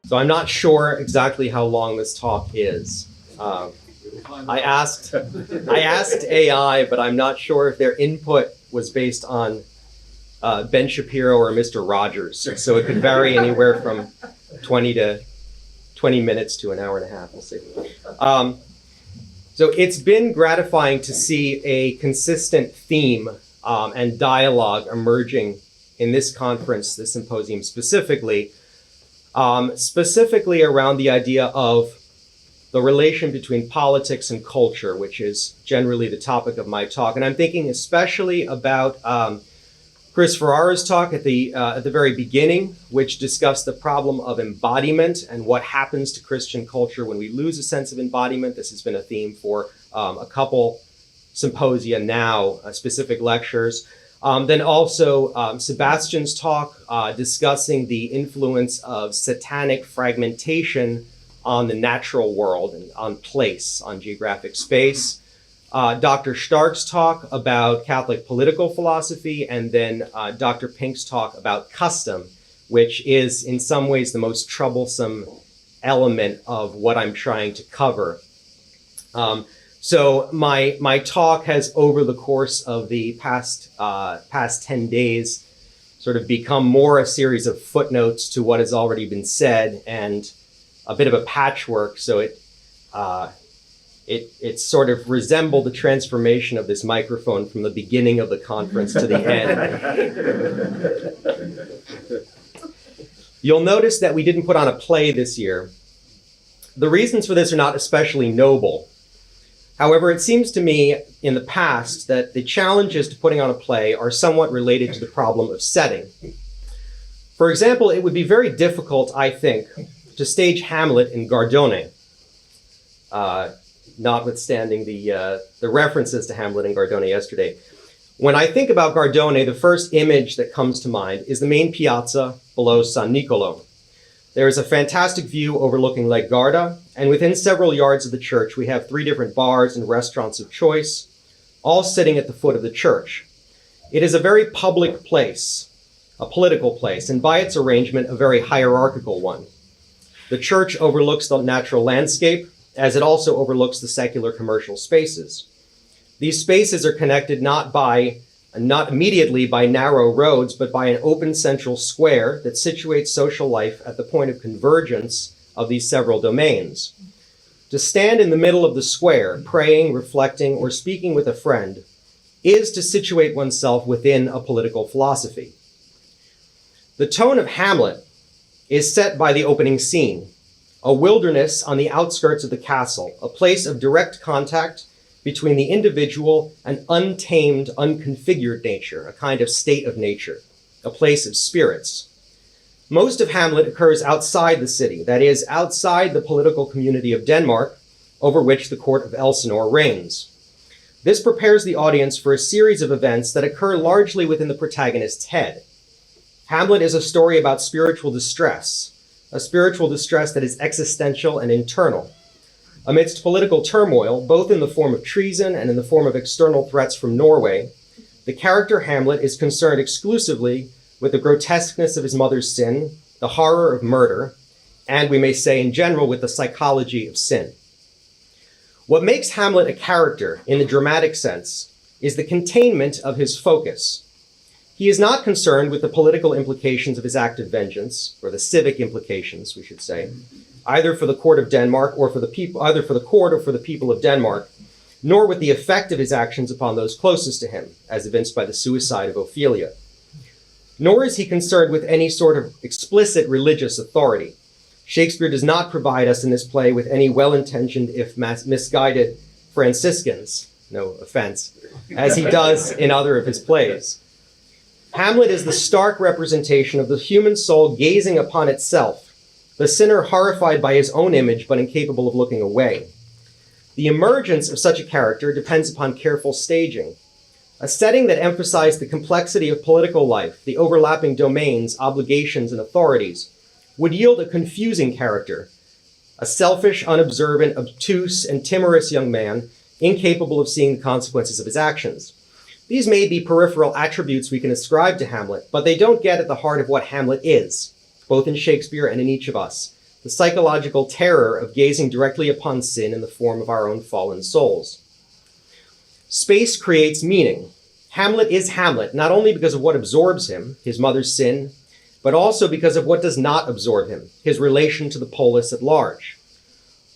So I'm not sure exactly how long this talk is. I asked AI, but I'm not sure if their input was based on Ben Shapiro or Mr. Rogers. So it could vary anywhere from 20 minutes to an hour and a half. We'll see. So it's been gratifying to see a consistent theme and dialogue emerging in this conference, this symposium specifically around the idea of the relation between politics and culture, which is generally the topic of my talk. And I'm thinking especially about Chris Ferrara's talk at the very beginning, which discussed the problem of embodiment and what happens to Christian culture when we lose a sense of embodiment. This has been a theme for a couple symposia now, specific lectures. Then also Sebastian's talk discussing the influence of satanic fragmentation on the natural world and on place, on geographic space. Dr. Stark's talk about Catholic political philosophy, and then Dr. Pink's talk about custom, which is in some ways the most troublesome element of what I'm trying to cover. So my talk has, over the course of the past 10 days, sort of become more a series of footnotes to what has already been said, and a bit of a patchwork. So it sort of resembled the transformation of this microphone from the beginning of the conference to the end. You'll notice that we didn't put on a play this year. The reasons for this are not especially noble. However, it seems to me in the past that the challenges to putting on a play are somewhat related to the problem of setting. For example, it would be very difficult, I think, to stage Hamlet in Gardone, notwithstanding the references to Hamlet and Gardone yesterday. When I think about Gardone, the first image that comes to mind is the main piazza below San Nicolo. There is a fantastic view overlooking Lake Garda, and within several yards of the church, we have 3 different bars and restaurants of choice, all sitting at the foot of the church. It is a very public place, a political place, and by its arrangement, a very hierarchical one. The church overlooks the natural landscape, as it also overlooks the secular commercial spaces. These spaces are connected not immediately by narrow roads, but by an open central square that situates social life at the point of convergence of these several domains. To stand in the middle of the square, praying, reflecting, or speaking with a friend, is to situate oneself within a political philosophy. The tone of Hamlet is set by the opening scene, a wilderness on the outskirts of the castle, a place of direct contact between the individual and untamed, unconfigured nature, a kind of state of nature, a place of spirits. Most of Hamlet occurs outside the city, that is, outside the political community of Denmark, over which the court of Elsinore reigns. This prepares the audience for a series of events that occur largely within the protagonist's head. Hamlet is a story about spiritual distress, a spiritual distress that is existential and internal. Amidst political turmoil, both in the form of treason and in the form of external threats from Norway, the character Hamlet is concerned exclusively with the grotesqueness of his mother's sin, the horror of murder, and we may say in general with the psychology of sin. What makes Hamlet a character in the dramatic sense is the containment of his focus. He is not concerned with the political implications of his act of vengeance, or the civic implications, we should say, either for the court of Denmark or for the people, either for the court or for the people of Denmark, nor with the effect of his actions upon those closest to him, as evinced by the suicide of Ophelia. Nor is he concerned with any sort of explicit religious authority. Shakespeare does not provide us in this play with any well-intentioned, if misguided, Franciscans, no offense, as he does in other of his plays. Hamlet is the stark representation of the human soul gazing upon itself, the sinner horrified by his own image but incapable of looking away. The emergence of such a character depends upon careful staging. A setting that emphasized the complexity of political life, the overlapping domains, obligations, and authorities, would yield a confusing character, a selfish, unobservant, obtuse, and timorous young man, incapable of seeing the consequences of his actions. These may be peripheral attributes we can ascribe to Hamlet, but they don't get at the heart of what Hamlet is, both in Shakespeare and in each of us. the psychological terror of gazing directly upon sin in the form of our own fallen souls. Space creates meaning. Hamlet is Hamlet, not only because of what absorbs him, his mother's sin, but also because of what does not absorb him, his relation to the polis at large.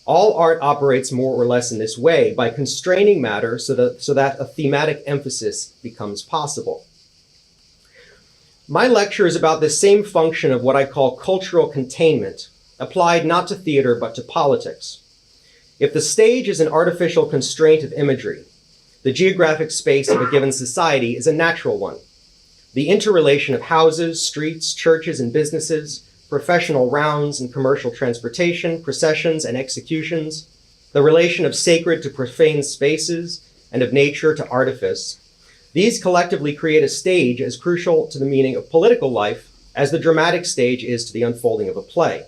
All art operates more or less in this way, by constraining matter so that a thematic emphasis becomes possible. My lecture is about this same function of what I call cultural containment, applied not to theater but to politics. If the stage is an artificial constraint of imagery, the geographic space of a given society is a natural one. The interrelation of houses, streets, churches, and businesses, professional rounds and commercial transportation, processions and executions, the relation of sacred to profane spaces, and of nature to artifice, these collectively create a stage as crucial to the meaning of political life as the dramatic stage is to the unfolding of a play.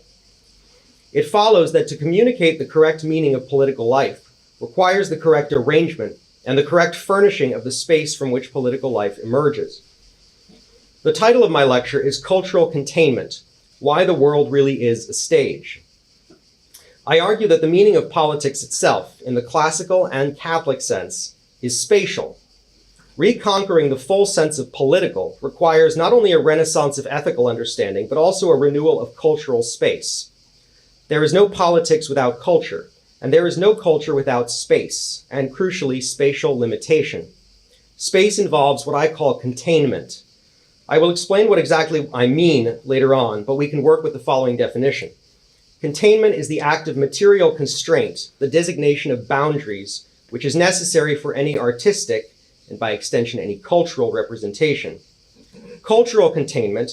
It follows that to communicate the correct meaning of political life requires the correct arrangement and the correct furnishing of the space from which political life emerges. The title of my lecture is Cultural Containment: Why the World Really Is a Stage. I argue that the meaning of politics itself, in the classical and Catholic sense, is spatial. Reconquering the full sense of political requires not only a renaissance of ethical understanding, but also a renewal of cultural space. There is no politics without culture, and there is no culture without space, and crucially, spatial limitation. Space involves what I call containment. I will explain what exactly I mean later on, but we can work with the following definition. Containment is the act of material constraint, the designation of boundaries, which is necessary for any artistic, and by extension any cultural representation. Cultural containment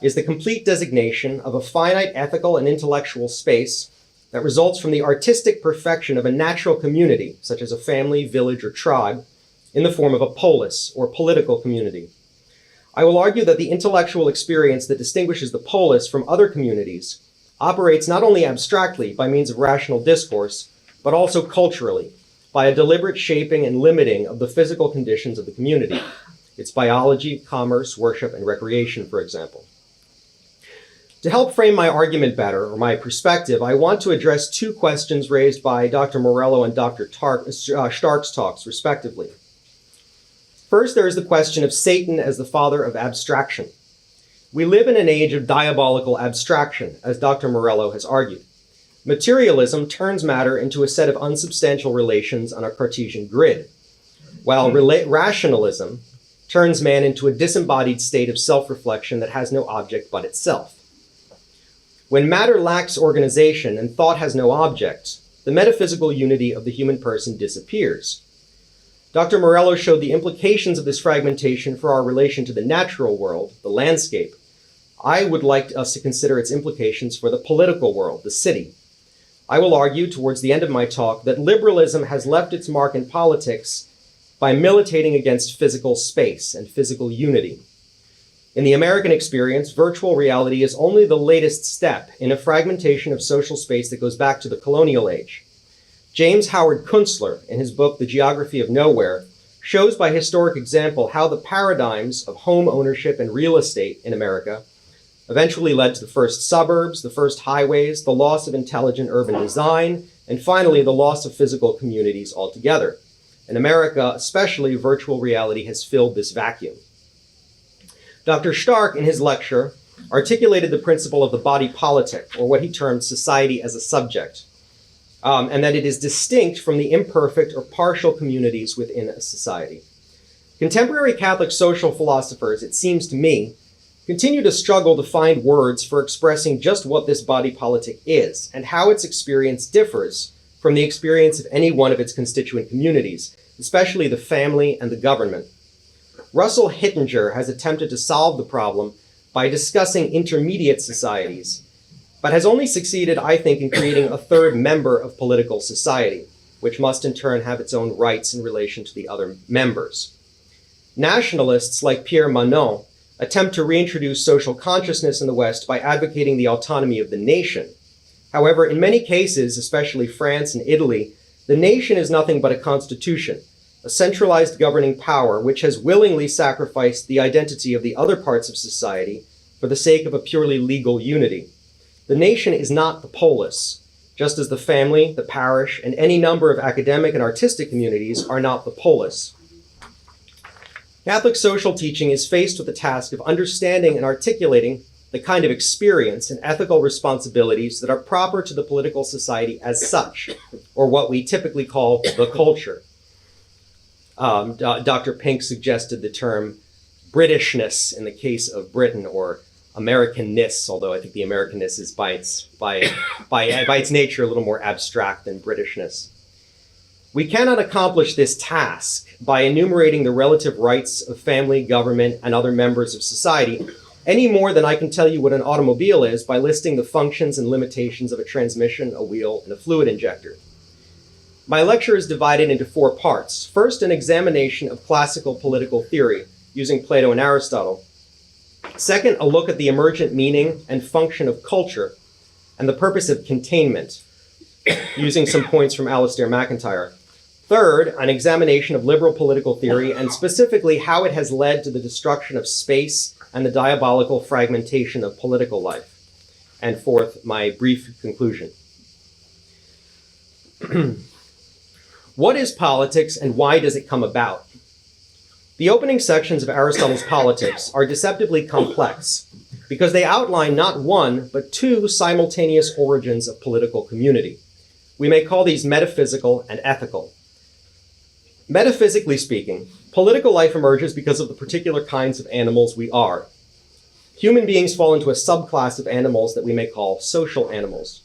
is the complete designation of a finite ethical and intellectual space that results from the artistic perfection of a natural community, such as a family, village, or tribe, in the form of a polis, or political community. I will argue that the intellectual experience that distinguishes the polis from other communities operates not only abstractly by means of rational discourse, but also culturally, by a deliberate shaping and limiting of the physical conditions of the community, its biology, commerce, worship, and recreation, for example. To help frame my argument better, or my perspective, I want to address two questions raised by Dr. Morello and Dr. Stark's talks, respectively. First, there is the question of Satan as the father of abstraction. We live in an age of diabolical abstraction, as Dr. Morello has argued. Materialism turns matter into a set of unsubstantial relations on a Cartesian grid, while rationalism turns man into a disembodied state of self-reflection that has no object but itself. When matter lacks organization and thought has no object, the metaphysical unity of the human person disappears. Dr. Morello showed the implications of this fragmentation for our relation to the natural world, the landscape. I would like us to consider its implications for the political world, the city. I will argue towards the end of my talk that liberalism has left its mark in politics by militating against physical space and physical unity. In the American experience, virtual reality is only the latest step in a fragmentation of social space that goes back to the colonial age. James Howard Kunstler, in his book, The Geography of Nowhere, shows by historic example how the paradigms of home ownership and real estate in America eventually led to the first suburbs, the first highways, the loss of intelligent urban design, and finally the loss of physical communities altogether. In America, especially, virtual reality has filled this vacuum. Dr. Stark, in his lecture, articulated the principle of the body politic, or what he termed society as a subject, and that it is distinct from the imperfect or partial communities within a society. Contemporary Catholic social philosophers, it seems to me, continue to struggle to find words for expressing just what this body politic is and how its experience differs from the experience of any one of its constituent communities, especially the family and the government. Russell Hittinger has attempted to solve the problem by discussing intermediate societies, but has only succeeded, I think, in creating a third member of political society, which must in turn have its own rights in relation to the other members. Nationalists like Pierre Manon attempt to reintroduce social consciousness in the West by advocating the autonomy of the nation. However, in many cases, especially France and Italy, the nation is nothing but a constitution, a centralized governing power which has willingly sacrificed the identity of the other parts of society for the sake of a purely legal unity. The nation is not the polis, just as the family, the parish, and any number of academic and artistic communities are not the polis. Catholic social teaching is faced with the task of understanding and articulating the kind of experience and ethical responsibilities that are proper to the political society as such, or what we typically call the culture. Dr. Pink suggested the term Britishness in the case of Britain, or Americanness, although I think the Americanness is by its nature a little more abstract than Britishness. We cannot accomplish this task by enumerating the relative rights of family, government, and other members of society any more than I can tell you what an automobile is by listing the functions and limitations of a transmission, a wheel, and a fluid injector. My lecture is divided into 4 parts. First, an examination of classical political theory using Plato and Aristotle. Second, a look at the emergent meaning and function of culture and the purpose of containment, using some points from Alistair MacIntyre. Third, an examination of liberal political theory and specifically how it has led to the destruction of space and the diabolical fragmentation of political life. And fourth, my brief conclusion. What is politics and why does it come about? The opening sections of Aristotle's Politics are deceptively complex because they outline not one, but 2 simultaneous origins of political community. We may call these metaphysical and ethical. Metaphysically speaking, political life emerges because of the particular kinds of animals we are. Human beings fall into a subclass of animals that we may call social animals.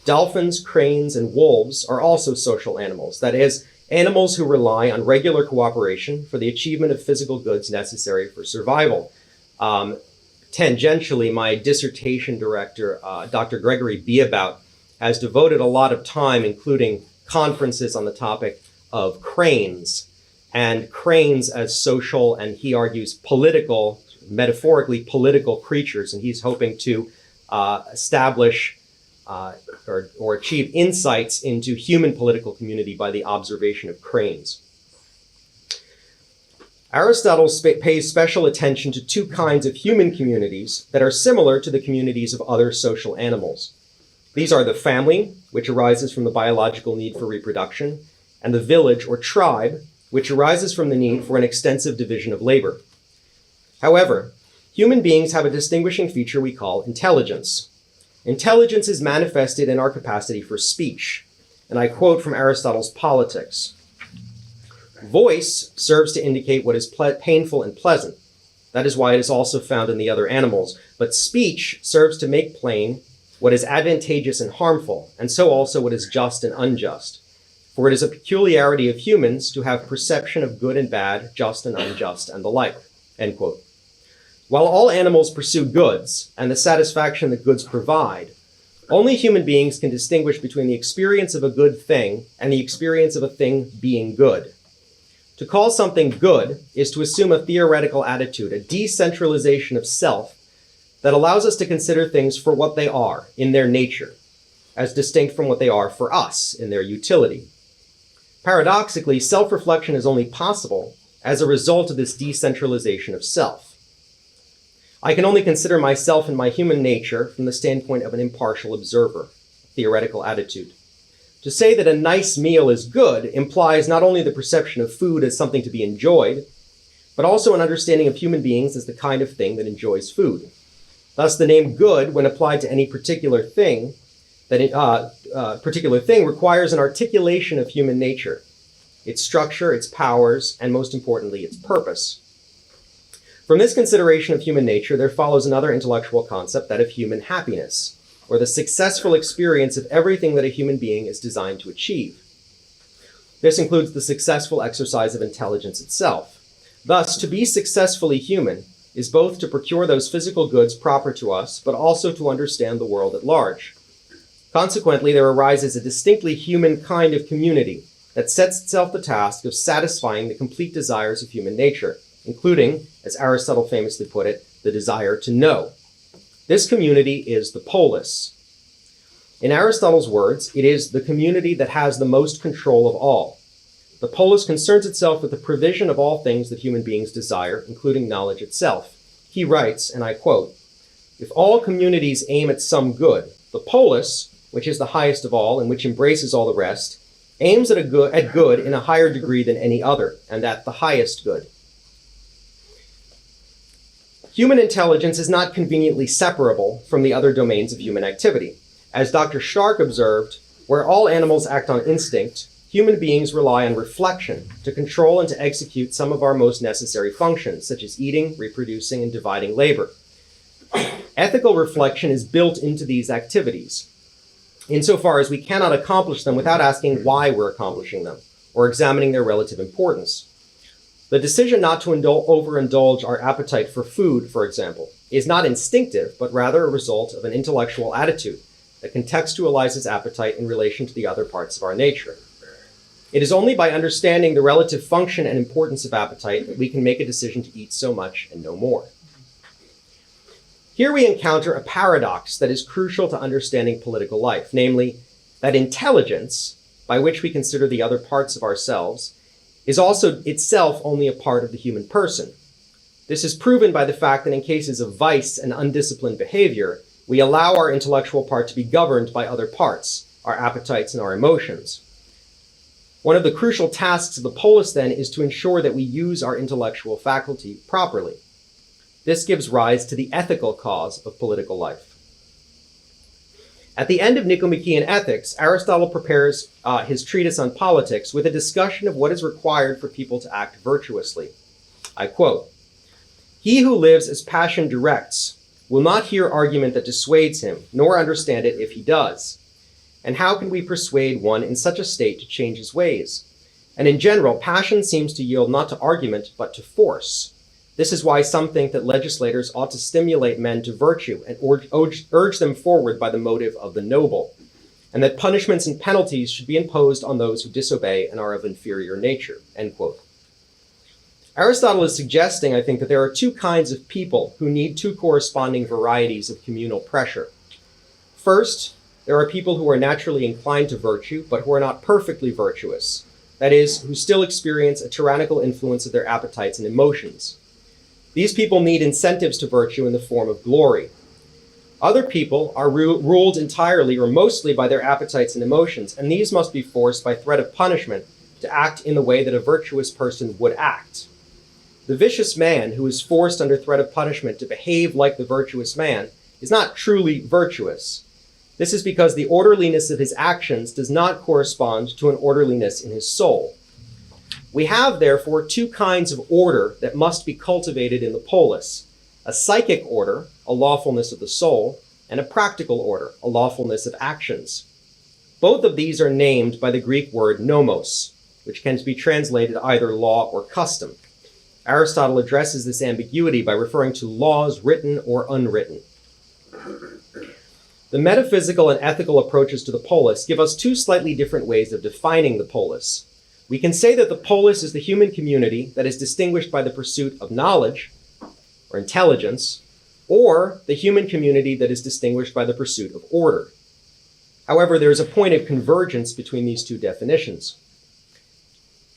Dolphins, cranes, and wolves are also social animals, that is, animals who rely on regular cooperation for the achievement of physical goods necessary for survival. Tangentially, my dissertation director, Dr. Gregory Beabout, has devoted a lot of time, including conferences on the topic of cranes, and cranes as social, and he argues political, metaphorically political creatures, and he's hoping to establish or achieve insights into human political community by the observation of cranes. Aristotle pays special attention to 2 kinds of human communities that are similar to the communities of other social animals. These are the family, which arises from the biological need for reproduction, and the village or tribe, which arises from the need for an extensive division of labor. However, human beings have a distinguishing feature we call intelligence. Intelligence is manifested in our capacity for speech, and I quote from Aristotle's Politics. Voice serves to indicate what is painful and pleasant. That is why it is also found in the other animals. But speech serves to make plain what is advantageous and harmful, and so also what is just and unjust. For it is a peculiarity of humans to have perception of good and bad, just and unjust, and the like. End quote. While all animals pursue goods and the satisfaction that goods provide, only human beings can distinguish between the experience of a good thing and the experience of a thing being good. To call something good is to assume a theoretical attitude, a decentralization of self that allows us to consider things for what they are in their nature, as distinct from what they are for us in their utility. Paradoxically, self-reflection is only possible as a result of this decentralization of self. I can only consider myself and my human nature from the standpoint of an impartial observer, theoretical attitude. To say that a nice meal is good implies not only the perception of food as something to be enjoyed, but also an understanding of human beings as the kind of thing that enjoys food. Thus, the name good, when applied to any particular thing, requires an articulation of human nature, its structure, its powers, and most importantly, its purpose. From this consideration of human nature, there follows another intellectual concept, that of human happiness, or the successful experience of everything that a human being is designed to achieve. This includes the successful exercise of intelligence itself. Thus, to be successfully human is both to procure those physical goods proper to us, but also to understand the world at large. Consequently, there arises a distinctly human kind of community that sets itself the task of satisfying the complete desires of human nature, including, as Aristotle famously put it, the desire to know. This community is the polis. In Aristotle's words, it is the community that has the most control of all. The polis concerns itself with the provision of all things that human beings desire, including knowledge itself. He writes, and I quote, If all communities aim at some good, the polis, which is the highest of all and which embraces all the rest, aims at good in a higher degree than any other, and at the highest good. Human intelligence is not conveniently separable from the other domains of human activity. As Dr. Stark observed, where all animals act on instinct, human beings rely on reflection to control and to execute some of our most necessary functions, such as eating, reproducing, and dividing labor. Ethical reflection is built into these activities, insofar as we cannot accomplish them without asking why we're accomplishing them, or examining their relative importance. The decision not to overindulge our appetite for food, for example, is not instinctive, but rather a result of an intellectual attitude that contextualizes appetite in relation to the other parts of our nature. It is only by understanding the relative function and importance of appetite that we can make a decision to eat so much and no more. Here we encounter a paradox that is crucial to understanding political life, namely that intelligence, by which we consider the other parts of ourselves, is also itself only a part of the human person. This is proven by the fact that in cases of vice and undisciplined behavior, we allow our intellectual part to be governed by other parts, our appetites and our emotions. One of the crucial tasks of the polis, then, is to ensure that we use our intellectual faculty properly. This gives rise to the ethical cause of political life. At the end of Nicomachean Ethics, Aristotle prepares his treatise on politics with a discussion of what is required for people to act virtuously. I quote, "He who lives as passion directs will not hear argument that dissuades him, nor understand it if he does. And how can we persuade one in such a state to change his ways? And in general, passion seems to yield not to argument, but to force. This is why some think that legislators ought to stimulate men to virtue and urge them forward by the motive of the noble, and that punishments and penalties should be imposed on those who disobey and are of inferior nature." End quote. Aristotle is suggesting, I think, that there are two kinds of people who need two corresponding varieties of communal pressure. First, there are people who are naturally inclined to virtue, but who are not perfectly virtuous. That is, who still experience a tyrannical influence of their appetites and emotions. These people need incentives to virtue in the form of glory. Other people are ruled entirely or mostly by their appetites and emotions, and these must be forced by threat of punishment to act in the way that a virtuous person would act. The vicious man who is forced under threat of punishment to behave like the virtuous man is not truly virtuous. This is because the orderliness of his actions does not correspond to an orderliness in his soul. We have, therefore, two kinds of order that must be cultivated in the polis: a psychic order, a lawfulness of the soul, and a practical order, a lawfulness of actions. Both of these are named by the Greek word nomos, which can be translated either law or custom. Aristotle addresses this ambiguity by referring to laws written or unwritten. The metaphysical and ethical approaches to the polis give us two slightly different ways of defining the polis. We can say that the polis is the human community that is distinguished by the pursuit of knowledge, or intelligence, or the human community that is distinguished by the pursuit of order. However, there is a point of convergence between these two definitions.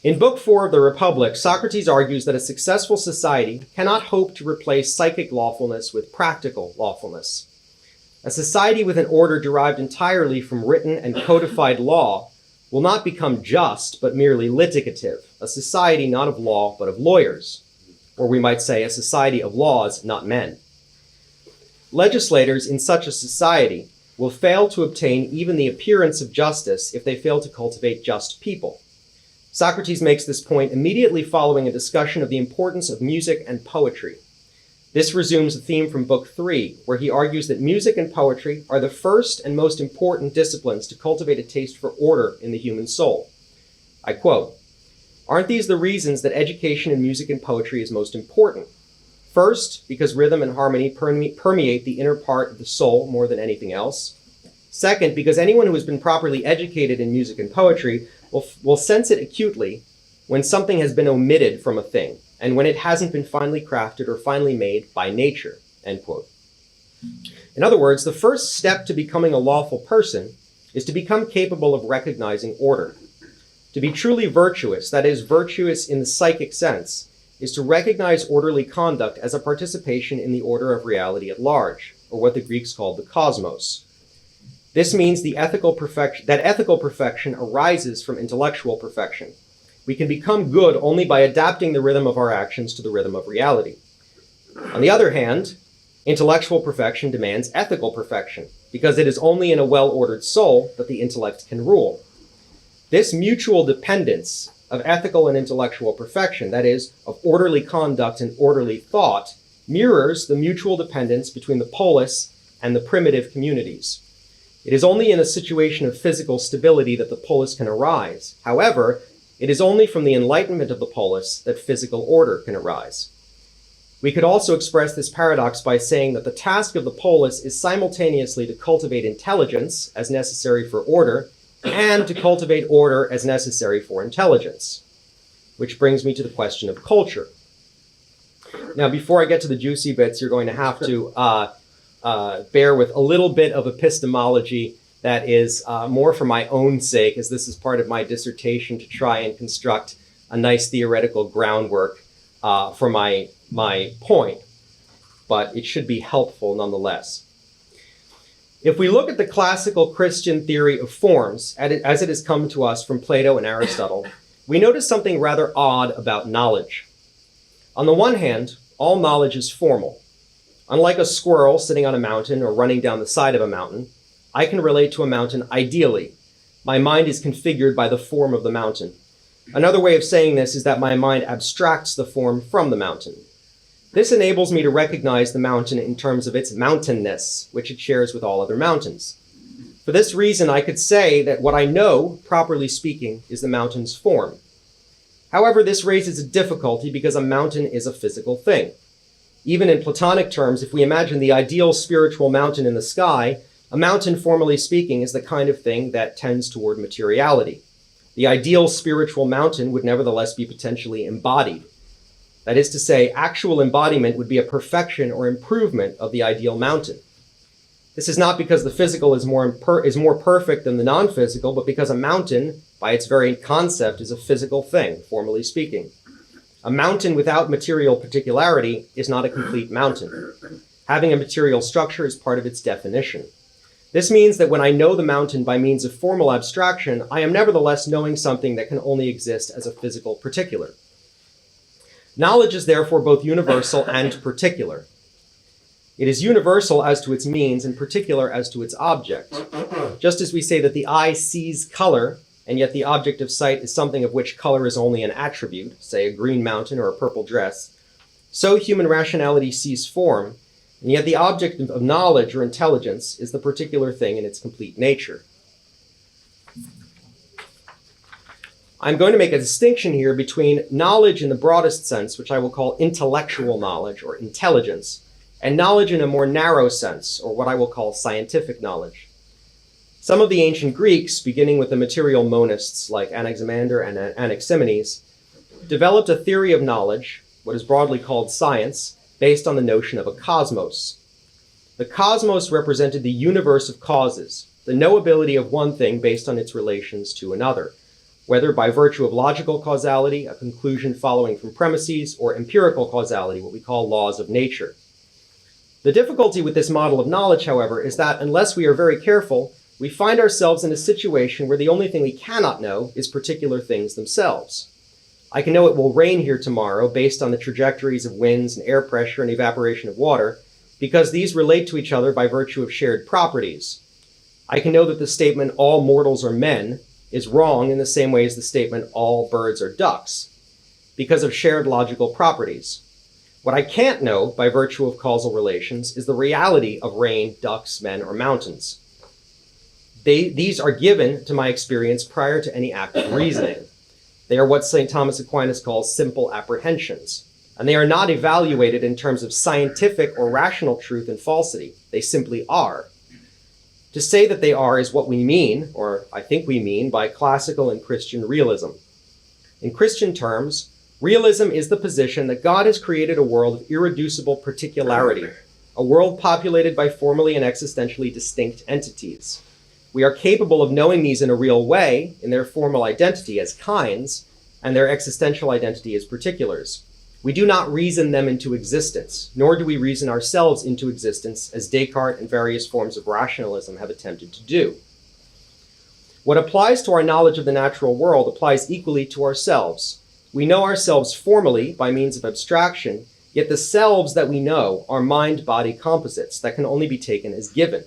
In Book 4 of the Republic, Socrates argues that a successful society cannot hope to replace psychic lawfulness with practical lawfulness. A society with an order derived entirely from written and codified law will not become just, but merely litigative, a society not of law, but of lawyers, or we might say a society of laws, not men. Legislators in such a society will fail to obtain even the appearance of justice if they fail to cultivate just people. Socrates makes this point immediately following a discussion of the importance of music and poetry. This resumes a theme from Book 3, where he argues that music and poetry are the first and most important disciplines to cultivate a taste for order in the human soul. I quote, "Aren't these the reasons that education in music and poetry is most important? First, because rhythm and harmony permeate the inner part of the soul more than anything else. Second, because anyone who has been properly educated in music and poetry will sense it acutely when something has been omitted from a thing, and when it hasn't been finely crafted or finely made by nature," end quote. In other words, the first step to becoming a lawful person is to become capable of recognizing order. To be truly virtuous, that is, virtuous in the psychic sense, is to recognize orderly conduct as a participation in the order of reality at large, or what the Greeks called the cosmos. This means that ethical perfection arises from intellectual perfection. We can become good only by adapting the rhythm of our actions to the rhythm of reality. On the other hand, intellectual perfection demands ethical perfection, because it is only in a well-ordered soul that the intellect can rule. This mutual dependence of ethical and intellectual perfection, that is, of orderly conduct and orderly thought, mirrors the mutual dependence between the polis and the primitive communities. It is only in a situation of physical stability that the polis can arise. However, it is only from the enlightenment of the polis that physical order can arise. We could also express this paradox by saying that the task of the polis is simultaneously to cultivate intelligence as necessary for order and to cultivate order as necessary for intelligence. Which brings me to the question of culture. Now, before I get to the juicy bits, you're going to have to bear with a little bit of epistemology that is more for my own sake, as this is part of my dissertation to try and construct a nice theoretical groundwork for my point, but it should be helpful nonetheless. If we look at the classical Christian theory of forms as it has come to us from Plato and Aristotle, we notice something rather odd about knowledge. On the one hand, all knowledge is formal. Unlike a squirrel sitting on a mountain or running down the side of a mountain, I can relate to a mountain ideally. My mind is configured by the form of the mountain. Another way of saying this is that my mind abstracts the form from the mountain. This enables me to recognize the mountain in terms of its mountainness, which it shares with all other mountains. For this reason, I could say that what I know, properly speaking, is the mountain's form. However, this raises a difficulty because a mountain is a physical thing. Even in Platonic terms, if we imagine the ideal spiritual mountain in the sky, a mountain, formally speaking, is the kind of thing that tends toward materiality. The ideal spiritual mountain would nevertheless be potentially embodied. That is to say, actual embodiment would be a perfection or improvement of the ideal mountain. This is not because the physical is more perfect than the non-physical, but because a mountain, by its very concept, is a physical thing, formally speaking. A mountain without material particularity is not a complete mountain. Having a material structure is part of its definition. This means that when I know the mountain by means of formal abstraction, I am nevertheless knowing something that can only exist as a physical particular. Knowledge is therefore both universal and particular. It is universal as to its means and particular as to its object. Just as we say that the eye sees color, and yet the object of sight is something of which color is only an attribute, say a green mountain or a purple dress, so human rationality sees form, and yet the object of knowledge or intelligence is the particular thing in its complete nature. I'm going to make a distinction here between knowledge in the broadest sense, which I will call intellectual knowledge or intelligence, and knowledge in a more narrow sense, or what I will call scientific knowledge. Some of the ancient Greeks, beginning with the material monists like Anaximander and Anaximenes, developed a theory of knowledge, what is broadly called science, based on the notion of a cosmos. The cosmos represented the universe of causes, the knowability of one thing based on its relations to another, whether by virtue of logical causality, a conclusion following from premises, or empirical causality, what we call laws of nature. The difficulty with this model of knowledge, however, is that unless we are very careful, we find ourselves in a situation where the only thing we cannot know is particular things themselves. I can know it will rain here tomorrow based on the trajectories of winds and air pressure and evaporation of water, because these relate to each other by virtue of shared properties. I can know that the statement, all mortals are men, is wrong in the same way as the statement, all birds are ducks, because of shared logical properties. What I can't know by virtue of causal relations is the reality of rain, ducks, men, or mountains. These are given to my experience prior to any act of reasoning. They are what St. Thomas Aquinas calls simple apprehensions, and they are not evaluated in terms of scientific or rational truth and falsity. They simply are. To say that they are is what we mean, or I think we mean, by classical and Christian realism. In Christian terms, realism is the position that God has created a world of irreducible particularity, a world populated by formally and existentially distinct entities. We are capable of knowing these in a real way, in their formal identity as kinds, and their existential identity as particulars. We do not reason them into existence, nor do we reason ourselves into existence, as Descartes and various forms of rationalism have attempted to do. What applies to our knowledge of the natural world applies equally to ourselves. We know ourselves formally by means of abstraction, yet the selves that we know are mind-body composites that can only be taken as given.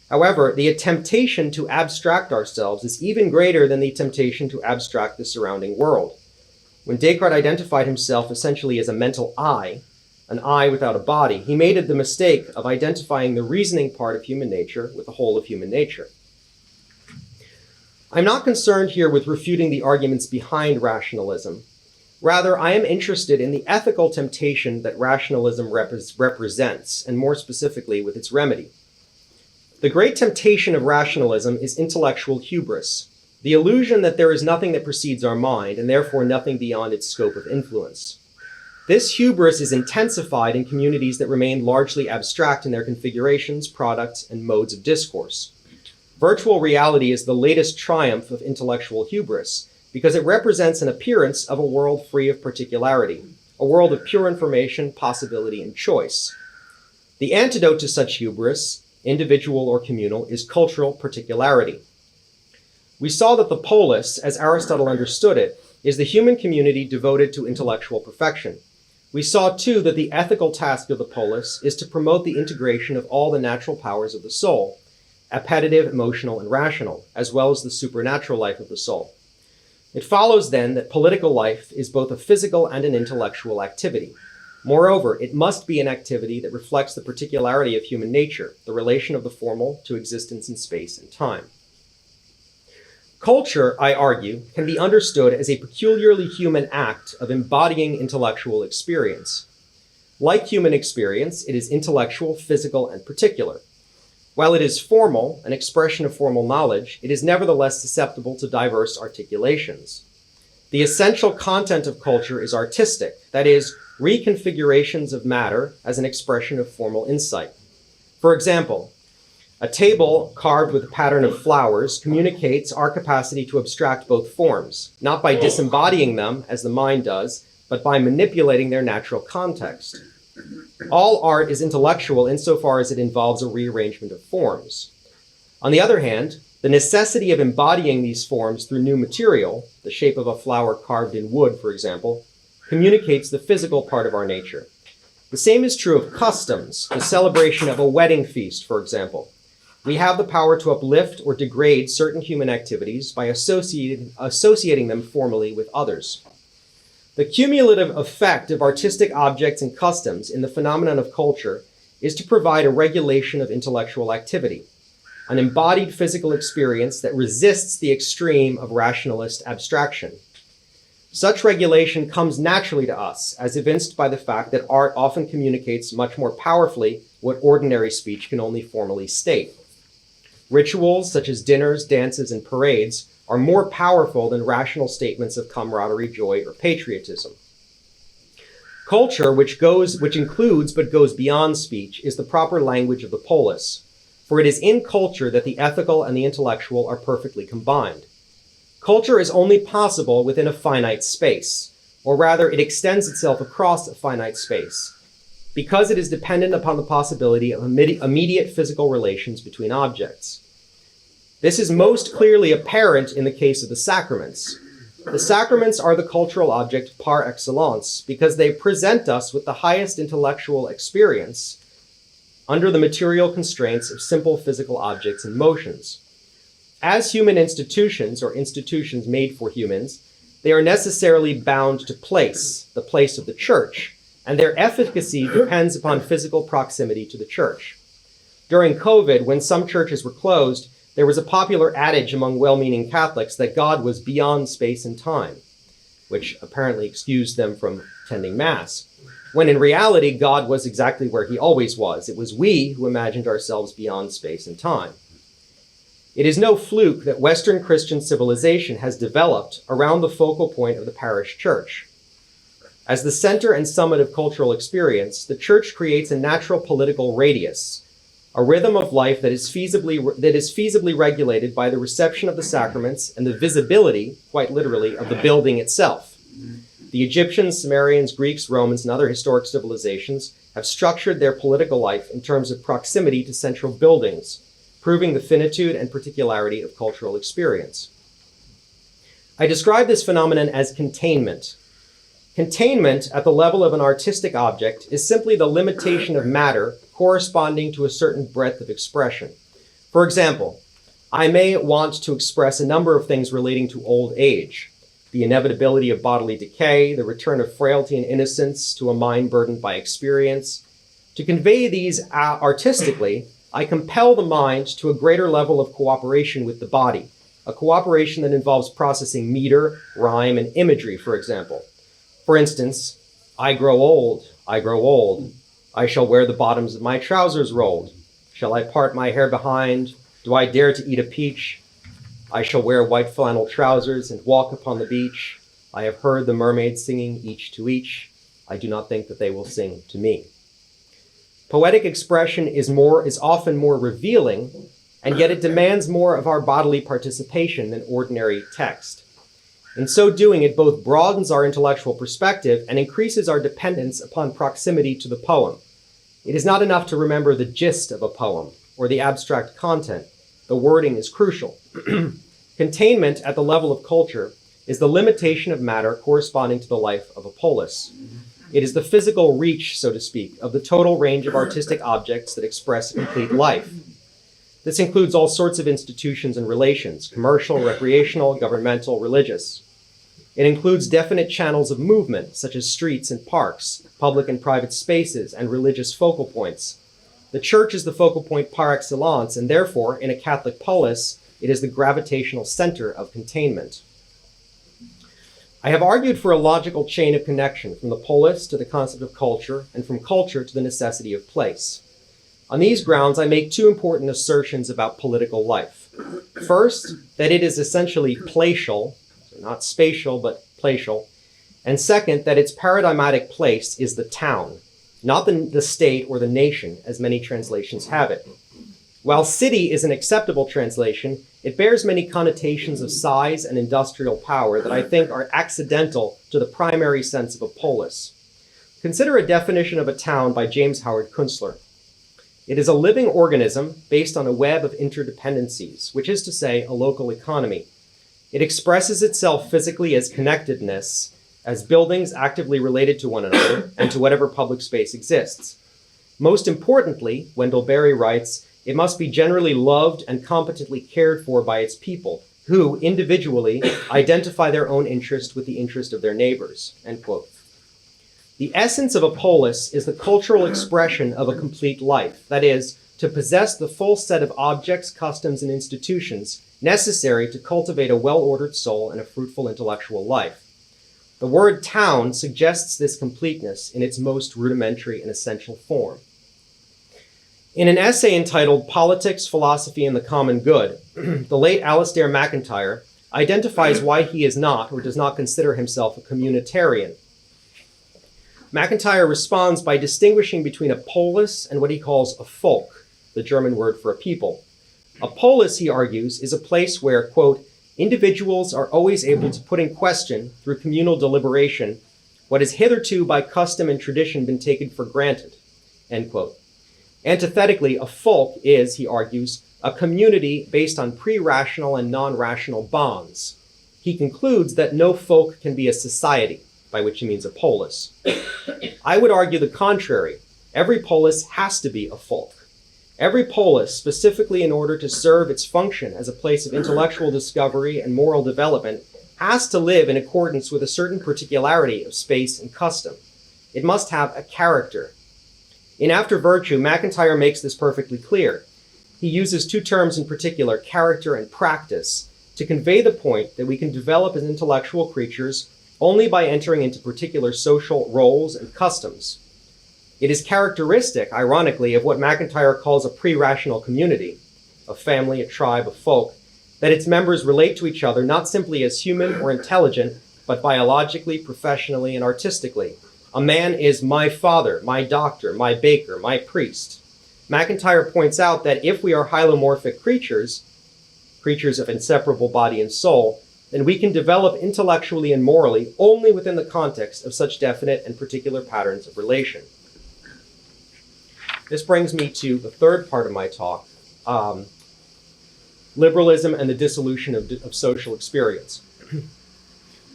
However, the temptation to abstract ourselves is even greater than the temptation to abstract the surrounding world. When Descartes identified himself essentially as a mental I, an I without a body, he made the mistake of identifying the reasoning part of human nature with the whole of human nature. I'm not concerned here with refuting the arguments behind rationalism. Rather, I am interested in the ethical temptation that rationalism represents, and more specifically with its remedy. The great temptation of rationalism is intellectual hubris, the illusion that there is nothing that precedes our mind, and therefore nothing beyond its scope of influence. This hubris is intensified in communities that remain largely abstract in their configurations, products, and modes of discourse. Virtual reality is the latest triumph of intellectual hubris, because it represents an appearance of a world free of particularity, a world of pure information, possibility, and choice. The antidote to such hubris, individual or communal, is cultural particularity. We saw that the polis, as Aristotle understood it, is the human community devoted to intellectual perfection. We saw, too, that the ethical task of the polis is to promote the integration of all the natural powers of the soul, appetitive, emotional, and rational, as well as the supernatural life of the soul. It follows, then, that political life is both a physical and an intellectual activity. Moreover, it must be an activity that reflects the particularity of human nature, the relation of the formal to existence in space and time. Culture, I argue, can be understood as a peculiarly human act of embodying intellectual experience. Like human experience, it is intellectual, physical, and particular. While it is formal, an expression of formal knowledge, it is nevertheless susceptible to diverse articulations. The essential content of culture is artistic, that is, reconfigurations of matter as an expression of formal insight. For example, a table carved with a pattern of flowers communicates our capacity to abstract both forms, not by disembodying them, as the mind does, but by manipulating their natural context. All art is intellectual insofar as it involves a rearrangement of forms. On the other hand, the necessity of embodying these forms through new material, the shape of a flower carved in wood, for example, communicates the physical part of our nature. The same is true of customs, the celebration of a wedding feast, for example. We have the power to uplift or degrade certain human activities by associating them formally with others. The cumulative effect of artistic objects and customs in the phenomenon of culture is to provide a regulation of intellectual activity, an embodied physical experience that resists the extreme of rationalist abstraction. Such regulation comes naturally to us, as evinced by the fact that art often communicates much more powerfully what ordinary speech can only formally state. Rituals such as dinners, dances, and parades are more powerful than rational statements of camaraderie, joy, or patriotism. Culture, which includes but goes beyond speech, is the proper language of the polis, for it is in culture that the ethical and the intellectual are perfectly combined. Culture is only possible within a finite space, or rather, it extends itself across a finite space, because it is dependent upon the possibility of immediate physical relations between objects. This is most clearly apparent in the case of the sacraments. The sacraments are the cultural object par excellence because they present us with the highest intellectual experience under the material constraints of simple physical objects and motions. As human institutions, or institutions made for humans, they are necessarily bound to place, the place of the church, and their efficacy depends upon physical proximity to the church. During COVID, when some churches were closed, there was a popular adage among well-meaning Catholics that God was beyond space and time, which apparently excused them from attending Mass, when in reality, God was exactly where he always was. It was we who imagined ourselves beyond space and time. It is no fluke that Western Christian civilization has developed around the focal point of the parish church. As the center and summit of cultural experience, the church creates a natural political radius, a rhythm of life that is feasibly regulated by the reception of the sacraments and the visibility, quite literally, of the building itself. The Egyptians, Sumerians, Greeks, Romans, and other historic civilizations have structured their political life in terms of proximity to central buildings, proving the finitude and particularity of cultural experience. I describe this phenomenon as containment. Containment at the level of an artistic object is simply the limitation of matter corresponding to a certain breadth of expression. For example, I may want to express a number of things relating to old age, the inevitability of bodily decay, the return of frailty and innocence to a mind burdened by experience. To convey these artistically, I compel the mind to a greater level of cooperation with the body, a cooperation that involves processing meter, rhyme, and imagery, for example. For instance, I grow old, I grow old. I shall wear the bottoms of my trousers rolled. Shall I part my hair behind? Do I dare to eat a peach? I shall wear white flannel trousers and walk upon the beach. I have heard the mermaids singing each to each. I do not think that they will sing to me. Poetic expression is often more revealing, and yet it demands more of our bodily participation than ordinary text. In so doing, it both broadens our intellectual perspective and increases our dependence upon proximity to the poem. It is not enough to remember the gist of a poem or the abstract content. The wording is crucial. Containment at the level of culture is the limitation of matter corresponding to the life of a polis. It is the physical reach, so to speak, of the total range of artistic objects that express a complete life. This includes all sorts of institutions and relations, commercial, recreational, governmental, religious. It includes definite channels of movement, such as streets and parks, public and private spaces, and religious focal points. The church is the focal point par excellence, and therefore, in a Catholic polis, it is the gravitational center of containment. I have argued for a logical chain of connection from the polis to the concept of culture, and from culture to the necessity of place. On these grounds, I make two important assertions about political life. First, that it is essentially placial, so not spatial, but placial. And second, that its paradigmatic place is the town, not the state or the nation, as many translations have it. While city is an acceptable translation, it bears many connotations of size and industrial power that I think are accidental to the primary sense of a polis. Consider a definition of a town by James Howard Kunstler. It is a living organism based on a web of interdependencies, which is to say, a local economy. It expresses itself physically as connectedness, as buildings actively related to one another and to whatever public space exists. Most importantly, Wendell Berry writes, it must be generally loved and competently cared for by its people, who individually identify their own interest with the interest of their neighbors, end quote. The essence of a polis is the cultural expression of a complete life, that is, to possess the full set of objects, customs, and institutions necessary to cultivate a well-ordered soul and a fruitful intellectual life. The word town suggests this completeness in its most rudimentary and essential form. In an essay entitled Politics, Philosophy, and the Common Good, the late Alistair MacIntyre identifies why he is not or does not consider himself a communitarian. MacIntyre responds by distinguishing between a polis and what he calls a folk, the German word for a people. A polis, he argues, is a place where, quote, individuals are always able to put in question, through communal deliberation, what has hitherto by custom and tradition been taken for granted, end quote. Antithetically, a folk is, he argues, a community based on pre-rational and non-rational bonds. He concludes that no folk can be a society, by which he means a polis. I would argue the contrary. Every polis has to be a folk. Every polis, specifically in order to serve its function as a place of intellectual discovery and moral development, has to live in accordance with a certain particularity of space and custom. It must have a character. In After Virtue, MacIntyre makes this perfectly clear. He uses two terms in particular, character and practice, to convey the point that we can develop as intellectual creatures only by entering into particular social roles and customs. It is characteristic, ironically, of what MacIntyre calls a pre-rational community, a family, a tribe, a folk, that its members relate to each other not simply as human or intelligent, but biologically, professionally, and artistically. A man is my father, my doctor, my baker, my priest. MacIntyre points out that if we are hylomorphic creatures of inseparable body and soul, then we can develop intellectually and morally only within the context of such definite and particular patterns of relation. This brings me to the third part of my talk, liberalism and the dissolution of social experience.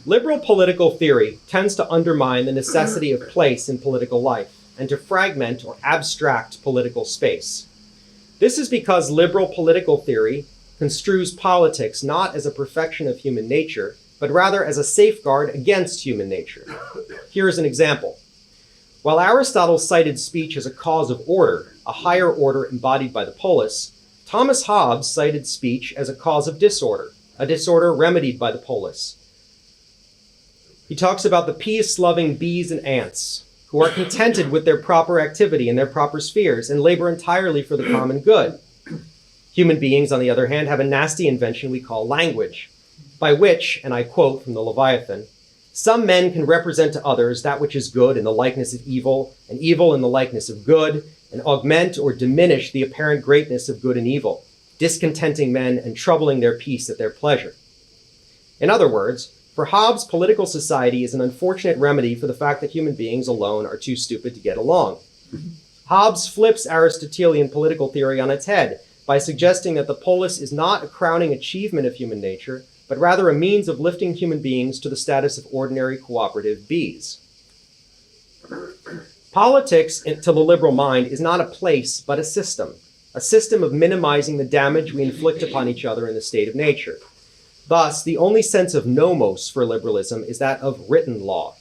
Liberal political theory tends to undermine the necessity of place in political life and to fragment or abstract political space. This is because liberal political theory construes politics not as a perfection of human nature, but rather as a safeguard against human nature. Here is an example. While Aristotle cited speech as a cause of order, a higher order embodied by the polis, Thomas Hobbes cited speech as a cause of disorder, a disorder remedied by the polis. He talks about the peace-loving bees and ants, who are contented with their proper activity in their proper spheres and labor entirely for the common good. Human beings, on the other hand, have a nasty invention we call language, by which, and I quote from the Leviathan, some men can represent to others that which is good in the likeness of evil, and evil in the likeness of good, and augment or diminish the apparent greatness of good and evil, discontenting men and troubling their peace at their pleasure. In other words, for Hobbes, political society is an unfortunate remedy for the fact that human beings alone are too stupid to get along. Hobbes flips Aristotelian political theory on its head by suggesting that the polis is not a crowning achievement of human nature, but rather a means of lifting human beings to the status of ordinary cooperative bees. Politics, to the liberal mind, is not a place, but a system of minimizing the damage we inflict upon each other in the state of nature. Thus, the only sense of nomos for liberalism is that of written law.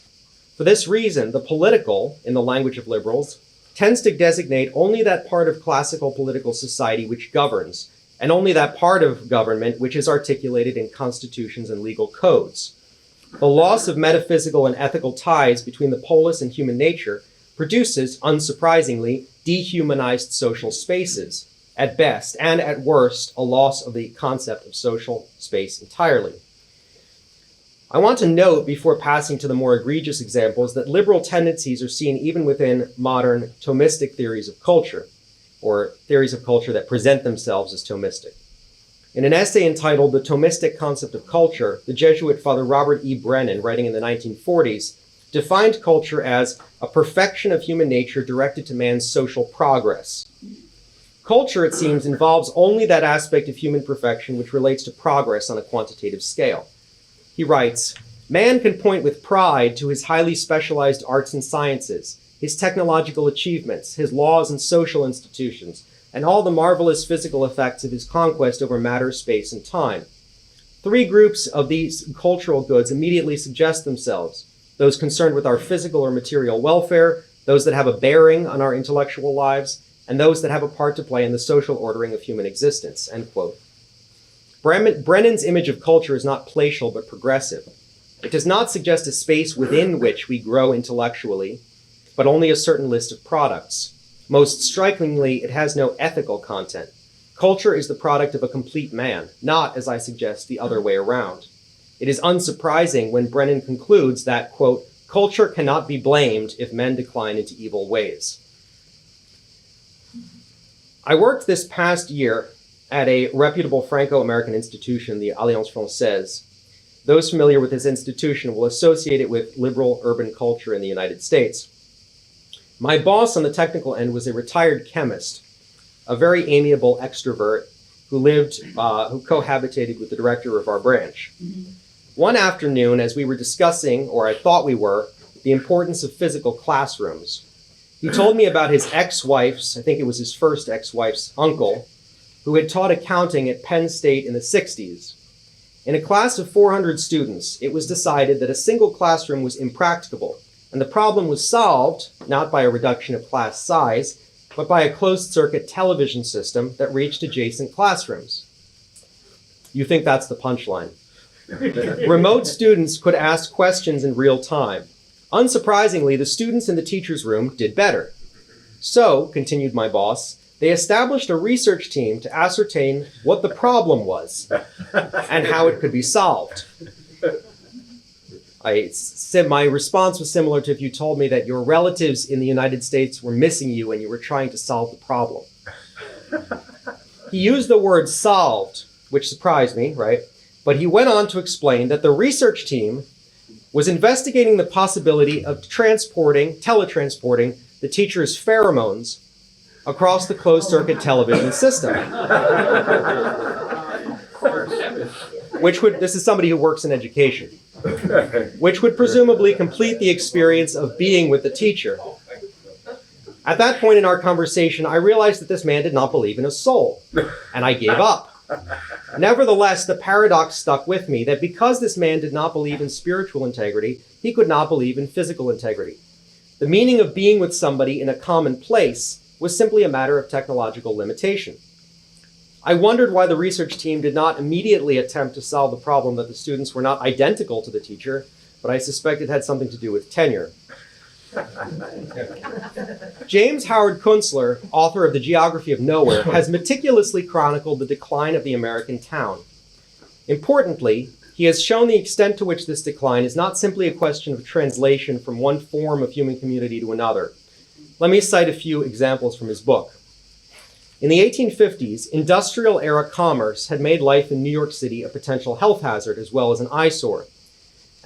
For this reason, the political, in the language of liberals, tends to designate only that part of classical political society which governs, and only that part of government which is articulated in constitutions and legal codes. The loss of metaphysical and ethical ties between the polis and human nature produces, unsurprisingly, dehumanized social spaces, at best, and at worst, a loss of the concept of social space entirely. I want to note, before passing to the more egregious examples, that liberal tendencies are seen even within modern Thomistic theories of culture, or theories of culture that present themselves as Thomistic. In an essay entitled The Thomistic Concept of Culture, the Jesuit Father Robert E. Brennan, writing in the 1940s, defined culture as a perfection of human nature directed to man's social progress. Culture, it seems, involves only that aspect of human perfection which relates to progress on a quantitative scale. He writes, "Man can point with pride to his highly specialized arts and sciences, his technological achievements, his laws and social institutions, and all the marvelous physical effects of his conquest over matter, space, and time. Three groups of these cultural goods immediately suggest themselves: those concerned with our physical or material welfare, those that have a bearing on our intellectual lives, and those that have a part to play in the social ordering of human existence," end quote. Brennan's image of culture is not palatial but progressive. It does not suggest a space within which we grow intellectually, but only a certain list of products. Most strikingly, it has no ethical content. Culture is the product of a complete man, not, as I suggest, the other way around. It is unsurprising when Brennan concludes that, quote, "culture cannot be blamed if men decline into evil ways." I worked this past year at a reputable Franco-American institution, the Alliance Française. Those familiar with this institution will associate it with liberal urban culture in the United States. My boss on the technical end was a retired chemist, a very amiable extrovert who cohabitated with the director of our branch. One afternoon, as we were discussing, or I thought we were, the importance of physical classrooms, he told me about his ex-wife's, I think it was his first ex-wife's uncle, who had taught accounting at Penn State in the 60s. In a class of 400 students, it was decided that a single classroom was impracticable, and the problem was solved not by a reduction of class size, but by a closed-circuit television system that reached adjacent classrooms. You think that's the punchline. Remote students could ask questions in real time. Unsurprisingly, the students in the teacher's room did better. So, continued my boss, they established a research team to ascertain what the problem was and how it could be solved. My response was similar to if you told me that your relatives in the United States were missing you and you were trying to solve the problem. He used the word solved, which surprised me, right? But he went on to explain that the research team was investigating the possibility of teletransporting the teacher's pheromones across the closed-circuit television system. This is somebody who works in education, which would presumably complete the experience of being with the teacher. At that point in our conversation, I realized that this man did not believe in a soul, and I gave up. Nevertheless, the paradox stuck with me that because this man did not believe in spiritual integrity, he could not believe in physical integrity. The meaning of being with somebody in a common place was simply a matter of technological limitation. I wondered why the research team did not immediately attempt to solve the problem that the students were not identical to the teacher, but I suspect it had something to do with tenure. James Howard Kunstler, author of The Geography of Nowhere, has meticulously chronicled the decline of the American town. Importantly, he has shown the extent to which this decline is not simply a question of translation from one form of human community to another. Let me cite a few examples from his book. In the 1850s, industrial-era commerce had made life in New York City a potential health hazard as well as an eyesore.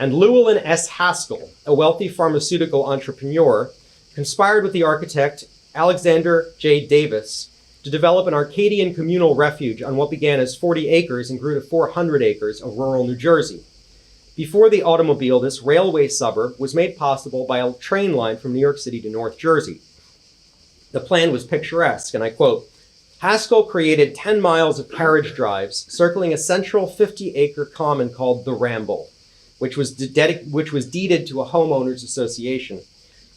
And Llewellyn S. Haskell, a wealthy pharmaceutical entrepreneur, conspired with the architect Alexander J. Davis to develop an Arcadian communal refuge on what began as 40 acres and grew to 400 acres of rural New Jersey. Before the automobile, this railway suburb was made possible by a train line from New York City to North Jersey. The plan was picturesque, and I quote, Haskell created 10 miles of carriage drives circling a central 50-acre common called the Ramble, which was deeded to a homeowners association.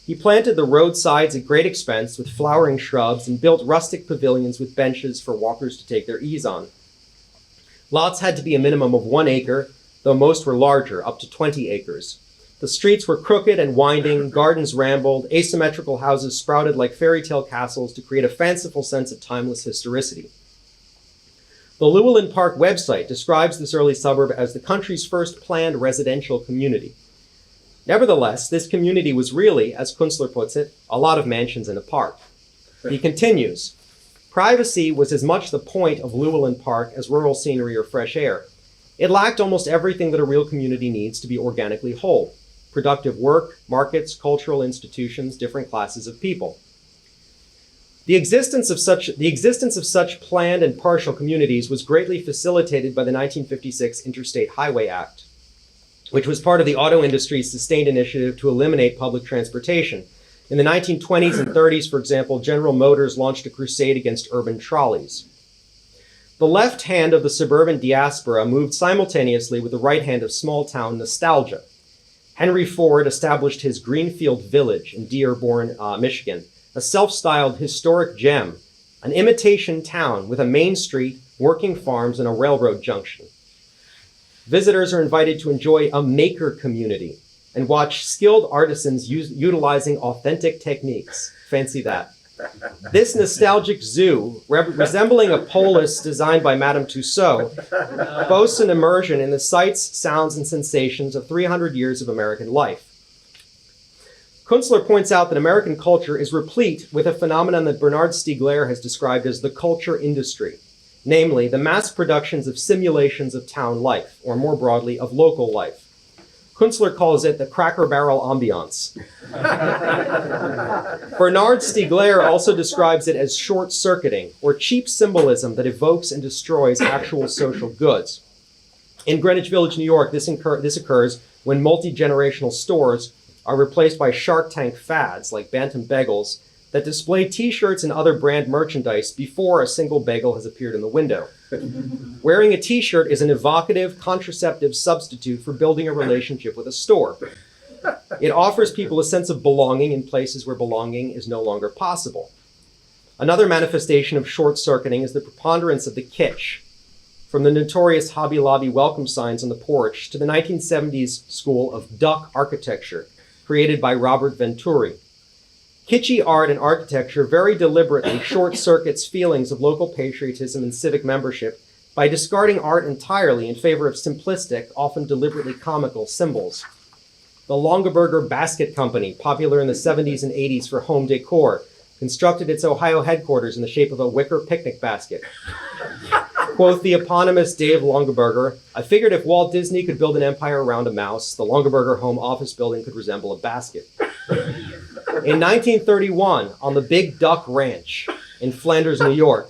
He planted the roadsides at great expense with flowering shrubs and built rustic pavilions with benches for walkers to take their ease on. Lots had to be a minimum of 1 acre, though most were larger, up to 20 acres. The streets were crooked and winding, gardens rambled, asymmetrical houses sprouted like fairy tale castles to create a fanciful sense of timeless historicity. The Llewellyn Park website describes this early suburb as the country's first planned residential community. Nevertheless, this community was really, as Kunstler puts it, a lot of mansions in a park. He continues, privacy was as much the point of Llewellyn Park as rural scenery or fresh air. It lacked almost everything that a real community needs to be organically whole: productive work, markets, cultural institutions, different classes of people. The existence of such planned and partial communities was greatly facilitated by the 1956 Interstate Highway Act, which was part of the auto industry's sustained initiative to eliminate public transportation. In the 1920s and 30s, for example, General Motors launched a crusade against urban trolleys. The left hand of the suburban diaspora moved simultaneously with the right hand of small-town nostalgia. Henry Ford established his Greenfield Village in Dearborn, Michigan, a self-styled historic gem, an imitation town with a main street, working farms, and a railroad junction. Visitors are invited to enjoy a maker community and watch skilled artisans utilizing authentic techniques. Fancy that. This nostalgic zoo, resembling a polis designed by Madame Tussauds, boasts an immersion in the sights, sounds, and sensations of 300 years of American life. Kunstler points out that American culture is replete with a phenomenon that Bernard Stiegler has described as the culture industry, namely the mass productions of simulations of town life, or more broadly, of local life. Kunstler calls it the Cracker Barrel ambiance. Bernard Stiegler also describes it as short-circuiting, or cheap symbolism that evokes and destroys actual social goods. In Greenwich Village, New York, this occurs when multi-generational stores are replaced by Shark Tank fads like Bantam Bagels that display t-shirts and other brand merchandise before a single bagel has appeared in the window. Wearing a t-shirt is an evocative, contraceptive substitute for building a relationship with a store. It offers people a sense of belonging in places where belonging is no longer possible. Another manifestation of short-circuiting is the preponderance of the kitsch, from the notorious Hobby Lobby welcome signs on the porch to the 1970s school of duck architecture, created by Robert Venturi. Kitschy art and architecture very deliberately short-circuits feelings of local patriotism and civic membership by discarding art entirely in favor of simplistic, often deliberately comical symbols. The Longaberger Basket Company, popular in the 70s and 80s for home decor, constructed its Ohio headquarters in the shape of a wicker picnic basket. Quoth the eponymous Dave Longaberger, I figured if Walt Disney could build an empire around a mouse, the Longaberger home office building could resemble a basket. In 1931, on the Big Duck Ranch in Flanders, New York,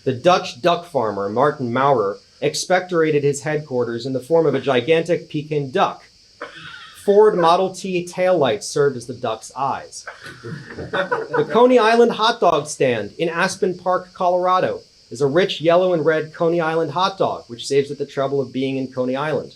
the Dutch duck farmer Martin Maurer expectorated his headquarters in the form of a gigantic Peking duck. Ford Model T taillights served as the duck's eyes. The Coney Island hot dog stand in Aspen Park, Colorado, is a rich yellow and red Coney Island hot dog, which saves it the trouble of being in Coney Island.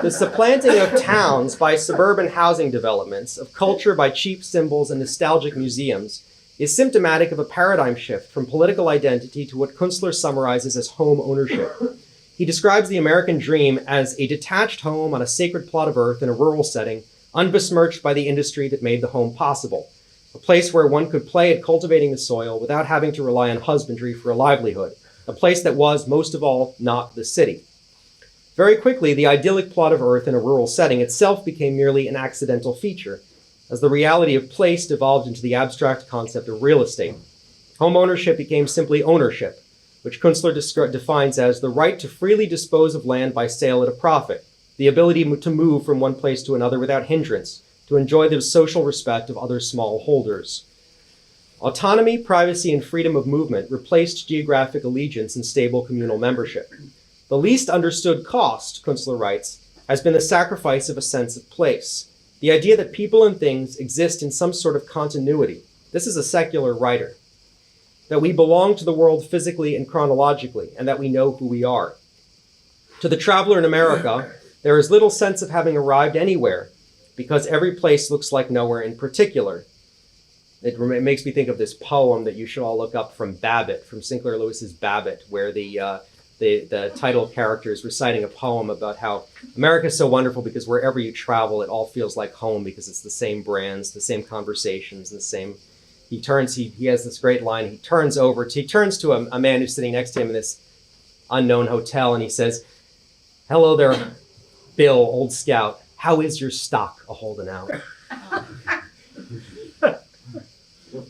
The supplanting of towns by suburban housing developments, of culture by cheap symbols and nostalgic museums, is symptomatic of a paradigm shift from political identity to what Kunstler summarizes as home ownership. He describes the American dream as a detached home on a sacred plot of earth in a rural setting, unbesmirched by the industry that made the home possible. A place where one could play at cultivating the soil without having to rely on husbandry for a livelihood. A place that was, most of all, not the city. Very quickly, the idyllic plot of earth in a rural setting itself became merely an accidental feature, as the reality of place devolved into the abstract concept of real estate. Home ownership became simply ownership, which Kunstler defines as the right to freely dispose of land by sale at a profit, the ability to move from one place to another without hindrance, to enjoy the social respect of other small holders. Autonomy, privacy, and freedom of movement replaced geographic allegiance and stable communal membership. The least understood cost, Kunstler writes, has been the sacrifice of a sense of place, the idea that people and things exist in some sort of continuity. This is a secular writer. That we belong to the world physically and chronologically, and that we know who we are. To the traveler in America, there is little sense of having arrived anywhere, because every place looks like nowhere in particular. It makes me think of this poem that you should all look up from Babbitt, from Sinclair Lewis's Babbitt, where the title character is reciting a poem about how America is so wonderful because wherever you travel, it all feels like home because it's the same brands, the same conversations, and the same. He has this great line. He turns to a man who's sitting next to him in this unknown hotel, and he says, "Hello there, Bill, old scout. How is your stock a-holding out?"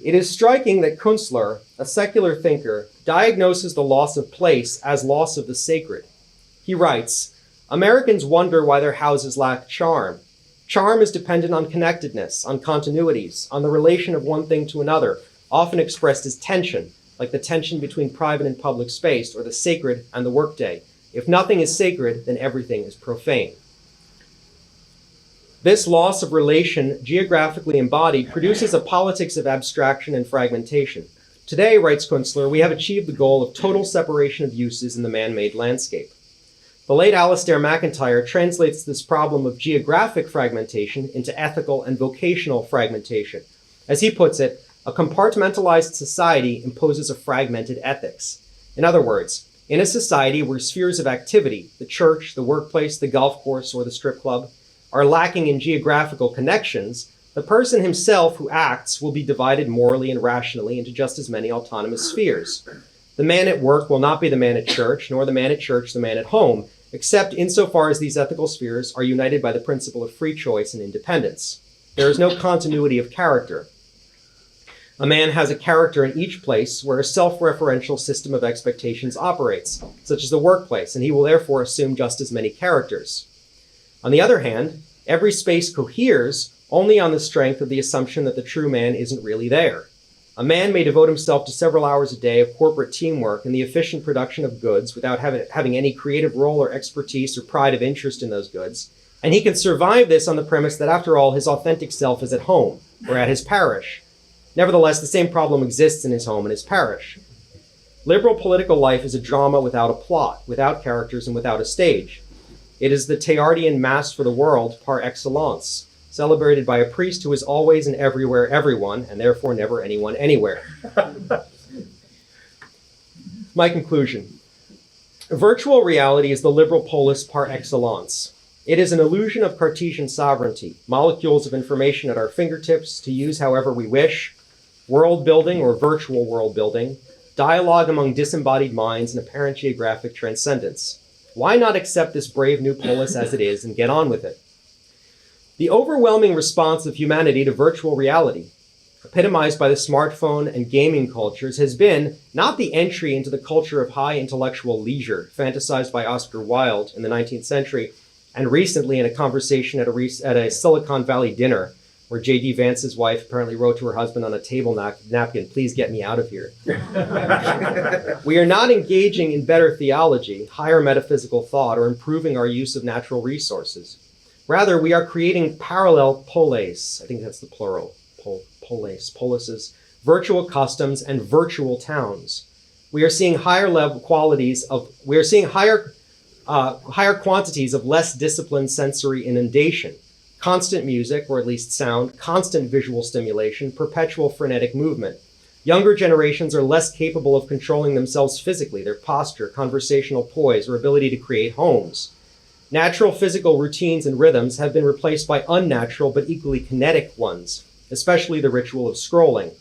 It is striking that Kunstler, a secular thinker, diagnoses the loss of place as loss of the sacred. He writes, Americans wonder why their houses lack charm. Charm is dependent on connectedness, on continuities, on the relation of one thing to another, often expressed as tension, like the tension between private and public space, or the sacred and the workday. If nothing is sacred, then everything is profane. This loss of relation, geographically embodied, produces a politics of abstraction and fragmentation. Today, writes Kunstler, we have achieved the goal of total separation of uses in the man-made landscape. The late Alistair MacIntyre translates this problem of geographic fragmentation into ethical and vocational fragmentation. As he puts it, a compartmentalized society imposes a fragmented ethics. In other words, in a society where spheres of activity, the church, the workplace, the golf course, or the strip club, are lacking in geographical connections, the person himself who acts will be divided morally and rationally into just as many autonomous spheres. The man at work will not be the man at church, nor the man at church the man at home, except insofar as these ethical spheres are united by the principle of free choice and independence. There is no continuity of character. A man has a character in each place where a self-referential system of expectations operates, such as the workplace, and he will therefore assume just as many characters. On the other hand, every space coheres only on the strength of the assumption that the true man isn't really there. A man may devote himself to several hours a day of corporate teamwork and the efficient production of goods without having any creative role or expertise or pride of interest in those goods, and he can survive this on the premise that, after all, his authentic self is at home or at his parish. Nevertheless, the same problem exists in his home and his parish. Liberal political life is a drama without a plot, without characters, and without a stage. It is the Teilhardian Mass for the world par excellence, celebrated by a priest who is always and everywhere everyone, and therefore never anyone anywhere. My conclusion. Virtual reality is the liberal polis par excellence. It is an illusion of Cartesian sovereignty, molecules of information at our fingertips to use however we wish, world building or virtual world building, dialogue among disembodied minds, and apparent geographic transcendence. Why not accept this brave new polis as it is and get on with it? The overwhelming response of humanity to virtual reality, epitomized by the smartphone and gaming cultures, has been not the entry into the culture of high intellectual leisure, fantasized by Oscar Wilde in the 19th century, and recently in a conversation at a Silicon Valley dinner, where J.D. Vance's wife apparently wrote to her husband on a table napkin, "Please get me out of here." We are not engaging in better theology, higher metaphysical thought, or improving our use of natural resources. Rather, we are creating parallel polis, I think that's the plural, polises, virtual customs, and virtual towns. We are seeing higher quantities of less disciplined sensory inundation, constant music, or at least sound, constant visual stimulation, perpetual frenetic movement. Younger generations are less capable of controlling themselves physically, their posture, conversational poise, or ability to create homes. Natural physical routines and rhythms have been replaced by unnatural but equally kinetic ones, especially the ritual of scrolling.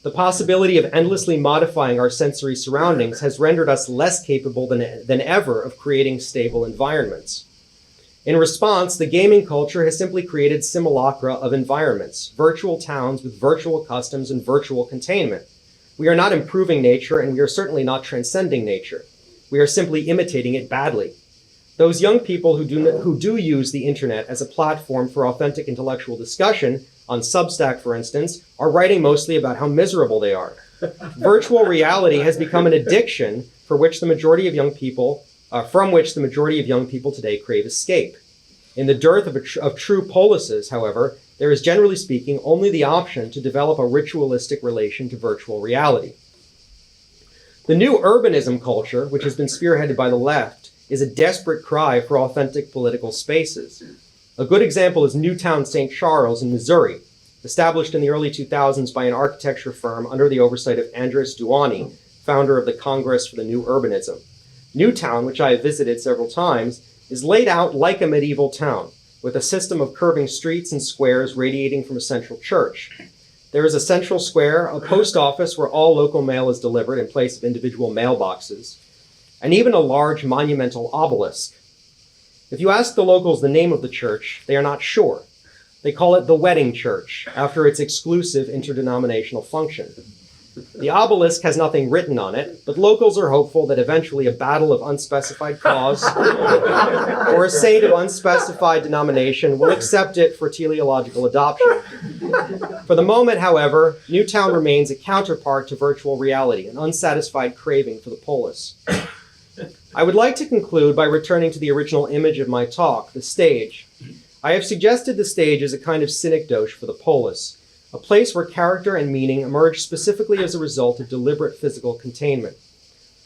The possibility of endlessly modifying our sensory surroundings has rendered us less capable than ever of creating stable environments. In response, the gaming culture has simply created simulacra of environments, virtual towns with virtual customs and virtual containment. We are not improving nature, and we are certainly not transcending nature. We are simply imitating it badly. Those young people who do use the internet as a platform for authentic intellectual discussion, on Substack, for instance, are writing mostly about how miserable they are. Virtual reality has become an addiction from which the majority of young people today crave escape. In the dearth of true polises, however, there is, generally speaking, only the option to develop a ritualistic relation to virtual reality. The new urbanism culture, which has been spearheaded by the left, is a desperate cry for authentic political spaces. A good example is Newtown St. Charles in Missouri, established in the early 2000s by an architecture firm under the oversight of Andres Duany, founder of the Congress for the New Urbanism. Newtown, which I have visited several times, is laid out like a medieval town, with a system of curving streets and squares radiating from a central church. There is a central square, a post office where all local mail is delivered in place of individual mailboxes, and even a large monumental obelisk. If you ask the locals the name of the church, they are not sure. They call it the Wedding Church, after its exclusive interdenominational function. The obelisk has nothing written on it, but locals are hopeful that eventually a battle of unspecified cause or a saint of unspecified denomination will accept it for teleological adoption. For the moment, however, Newtown remains a counterpart to virtual reality, an unsatisfied craving for the polis. I would like to conclude by returning to the original image of my talk, the stage. I have suggested the stage as a kind of synecdoche for the polis, a place where character and meaning emerge specifically as a result of deliberate physical containment.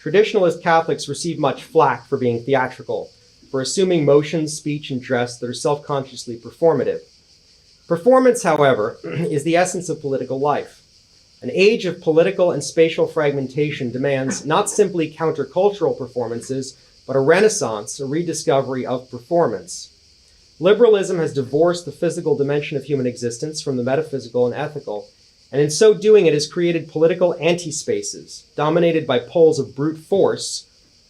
Traditionalist Catholics receive much flack for being theatrical, for assuming motions, speech, and dress that are self-consciously performative. Performance, however, is the essence of political life. An age of political and spatial fragmentation demands not simply countercultural performances, but a renaissance, a rediscovery of performance. Liberalism has divorced the physical dimension of human existence from the metaphysical and ethical, and in so doing it has created political anti-spaces, dominated by poles of brute force,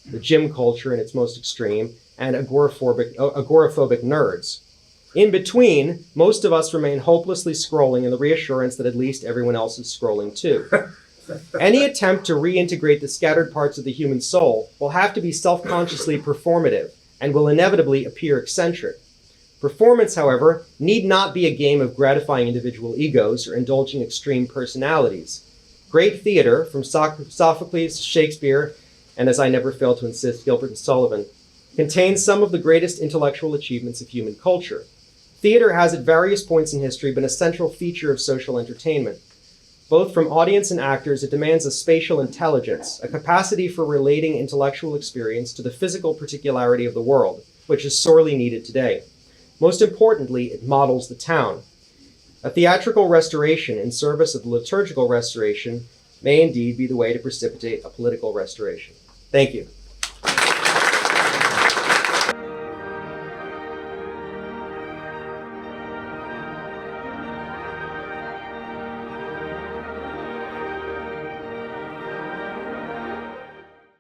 the gym culture in its most extreme, and agoraphobic nerds. In between, most of us remain hopelessly scrolling in the reassurance that at least everyone else is scrolling too. Any attempt to reintegrate the scattered parts of the human soul will have to be self-consciously performative and will inevitably appear eccentric. Performance, however, need not be a game of gratifying individual egos or indulging extreme personalities. Great theater, from Sophocles to Shakespeare, and as I never fail to insist, Gilbert and Sullivan, contains some of the greatest intellectual achievements of human culture. Theater has at various points in history been a central feature of social entertainment. Both from audience and actors, it demands a spatial intelligence, a capacity for relating intellectual experience to the physical particularity of the world, which is sorely needed today. Most importantly, it models the town. A theatrical restoration in service of the liturgical restoration may indeed be the way to precipitate a political restoration. Thank you.